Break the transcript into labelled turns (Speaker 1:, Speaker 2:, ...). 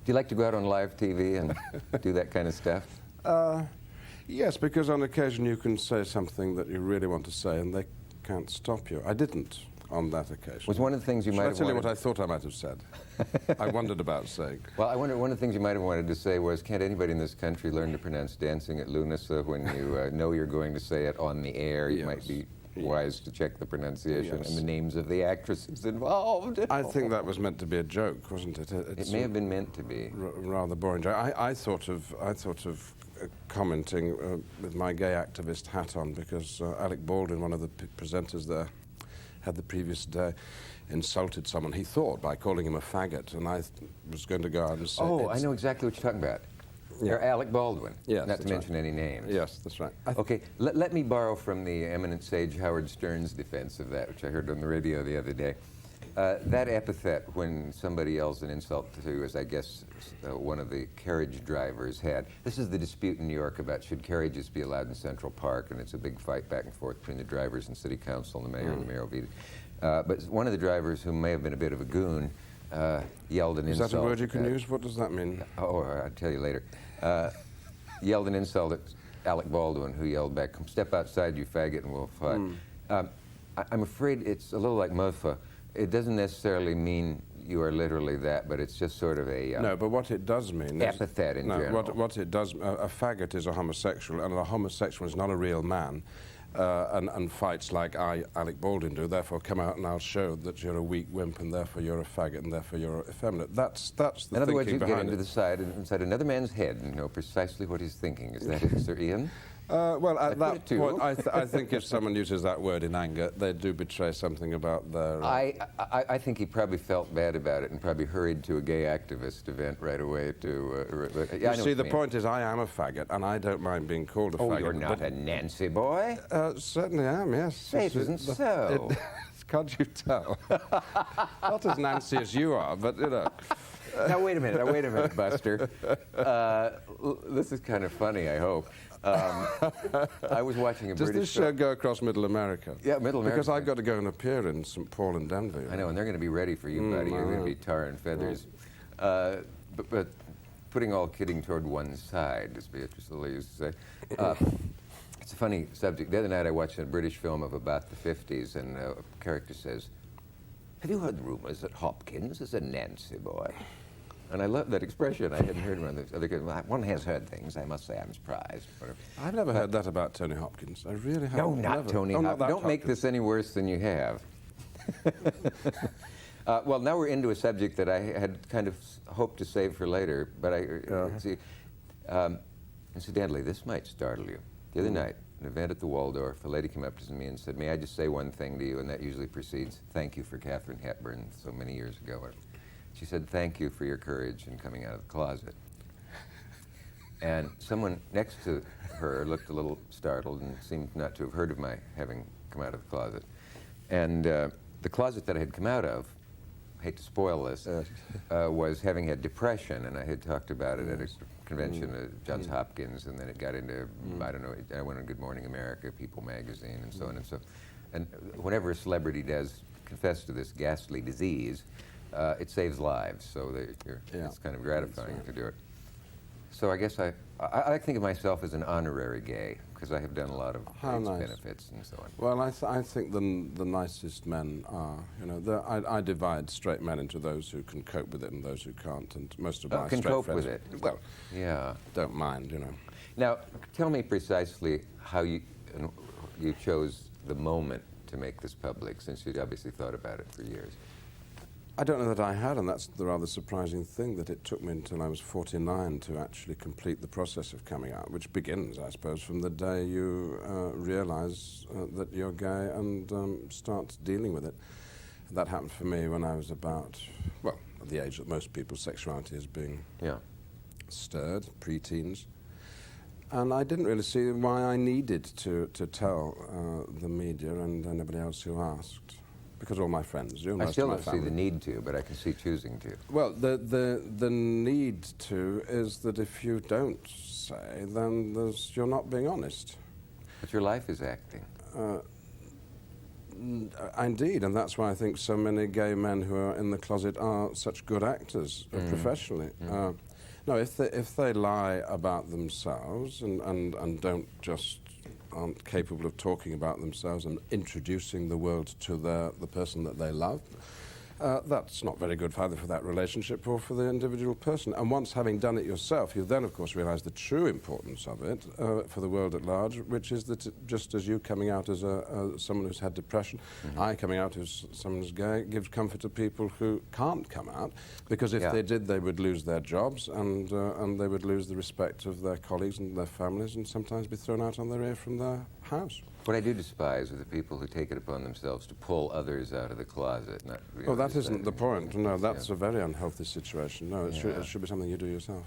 Speaker 1: you like to go out on live TV and do that kind of stuff?
Speaker 2: Yes, because on occasion you can say something that you really want to say and they can't stop you. I didn't on that occasion.
Speaker 1: Was one of the things you might have
Speaker 2: Shall I tell you
Speaker 1: wanted...
Speaker 2: what I thought I might have said? I wondered about saying.
Speaker 1: Well, I wonder, one of the things you might have wanted to say was, can't anybody in this country learn to pronounce Dancing at Luna, so when you know you're going to say it on the air, you might be wise to check the pronunciation and the names of the actresses involved.
Speaker 2: I think that was meant to be a joke, wasn't it?
Speaker 1: It may have been meant to be.
Speaker 2: Rather boring joke. I thought of commenting with my gay activist hat on because Alec Baldwin, one of the presenters there, had the previous day insulted someone, he thought, by calling him a faggot, and I was going to go out and say...
Speaker 1: Oh, I know exactly what you're talking about. You're Alec Baldwin,
Speaker 2: yes,
Speaker 1: not to mention any names.
Speaker 2: Yes, that's right.
Speaker 1: Okay, let me borrow from the eminent sage Howard Stern's defense of that, which I heard on the radio the other day. That epithet, when somebody yells an insult to, as I guess one of the carriage drivers had. This is the dispute in New York about should carriages be allowed in Central Park, and it's a big fight back and forth between the drivers and city council and the mayor and the mayor vetoed. But one of the drivers, who may have been a bit of a goon, yelled an insult.
Speaker 2: Is that a word you can use? What does that mean?
Speaker 1: Oh, I'll tell you later. Yelled an insult at Alec Baldwin, who yelled back, "Come step outside, you faggot, and we'll fight." I'm afraid it's a little like mofa. It doesn't necessarily mean you are literally that, but it's just sort of a...
Speaker 2: no, but what it does mean...
Speaker 1: epithet in general.
Speaker 2: What it does... a faggot is a homosexual, and a homosexual is not a real man. And fights like Alec Baldwin do, therefore come out and I'll show that you're a weak wimp and therefore you're a faggot and therefore you're effeminate. That's the thinking behind it.
Speaker 1: In other words, you get into the side inside another man's head and know precisely what he's thinking. Is that it, Sir Ian?
Speaker 2: Well, at that point, I think if someone uses that word in anger, they do betray something about their...
Speaker 1: I think he probably felt bad about it and probably hurried to a gay activist event right away to...
Speaker 2: you see, the point is I am a faggot, and I don't mind being called a faggot.
Speaker 1: Oh, you're not a Nancy boy?
Speaker 2: Certainly am, yes.
Speaker 1: Say it isn't so.
Speaker 2: Can't you tell? Not as Nancy as you are, but, you know...
Speaker 1: Now, wait a minute, Buster. This is kind of funny, I hope. I was watching a British...
Speaker 2: Does this show go across Middle America?
Speaker 1: Yeah, Middle America.
Speaker 2: Because I've got to go and appear in St. Paul and Denver.
Speaker 1: I know, and they're going to be ready for you, buddy. You're going to be tar and feathers. But putting all kidding toward one side, as Beatrice Lilly used to say, it's a funny subject. The other night I watched a British film of about the 50s, and a character says, "Have you heard the rumors that Hopkins is a Nancy boy?" And I love that expression. I hadn't heard one of the other guys. One has heard things. I must say I'm surprised.
Speaker 2: I've never heard that about Tony Hopkins. I really haven't.
Speaker 1: No, not Tony Hopkins. Don't
Speaker 2: Hopkins.
Speaker 1: make this any worse than you have. Well, now we're into a subject that I had kind of hoped to save for later, but see, incidentally, this might startle you. The other night, an event at the Waldorf, a lady came up to me and said, "May I just say one thing to you?" And that usually precedes, "Thank you for Katharine Hepburn so many years ago." She said, "Thank you for your courage in coming out of the closet." And someone next to her looked a little startled and seemed not to have heard of my having come out of the closet. And the closet that I had come out of, I hate to spoil this, was having had depression, and I had talked about it at a convention at Johns Hopkins, and then it got into, I don't know, I went on Good Morning America, People magazine, and so on and so. And whenever a celebrity does confess to this ghastly disease, it saves lives, so it's kind of gratifying to do it. So I guess I think of myself as an honorary gay, because I have done a lot of AIDS benefits and so on.
Speaker 2: Well, I think the nicest men are, you know, I divide straight men into those who can cope with it and those who can't, and most of my
Speaker 1: can
Speaker 2: straight
Speaker 1: cope
Speaker 2: friends,
Speaker 1: with it.
Speaker 2: Well,
Speaker 1: yeah,
Speaker 2: don't mind, you know.
Speaker 1: Now, tell me precisely how you chose the moment to make this public, since you'd obviously thought about it for years.
Speaker 2: I don't know that I had, and that's the rather surprising thing, that it took me until I was 49 to actually complete the process of coming out, which begins, I suppose, from the day you realize that you're gay and start dealing with it. That happened for me when I was about, well, at the age that most people's sexuality is being stirred, pre-teens. And I didn't really see why I needed to tell the media and anybody else who asked. Because all my friends do.
Speaker 1: I still don't see the need to, but I can see choosing to.
Speaker 2: Well, the need to is that if you don't say, then you're not being honest.
Speaker 1: But your life is acting.
Speaker 2: Indeed, and that's why I think so many gay men who are in the closet are such good actors professionally. No, if they lie about themselves and don't just aren't capable of talking about themselves and introducing the world to the person that they love, that's not very good either for that relationship or for the individual person. And once having done it yourself, you then, of course, realise the true importance of it for the world at large, which is that just as you coming out as someone who's had depression, I coming out as someone who's gay, gives comfort to people who can't come out, because if they did, they would lose their jobs and they would lose the respect of their colleagues and their families and sometimes be thrown out on their ear from their house.
Speaker 1: What I do despise are the people who take it upon themselves to pull others out of the closet. Not really
Speaker 2: Oh, that isn't the point. No, that's a very unhealthy situation. No, it should be something you do yourself.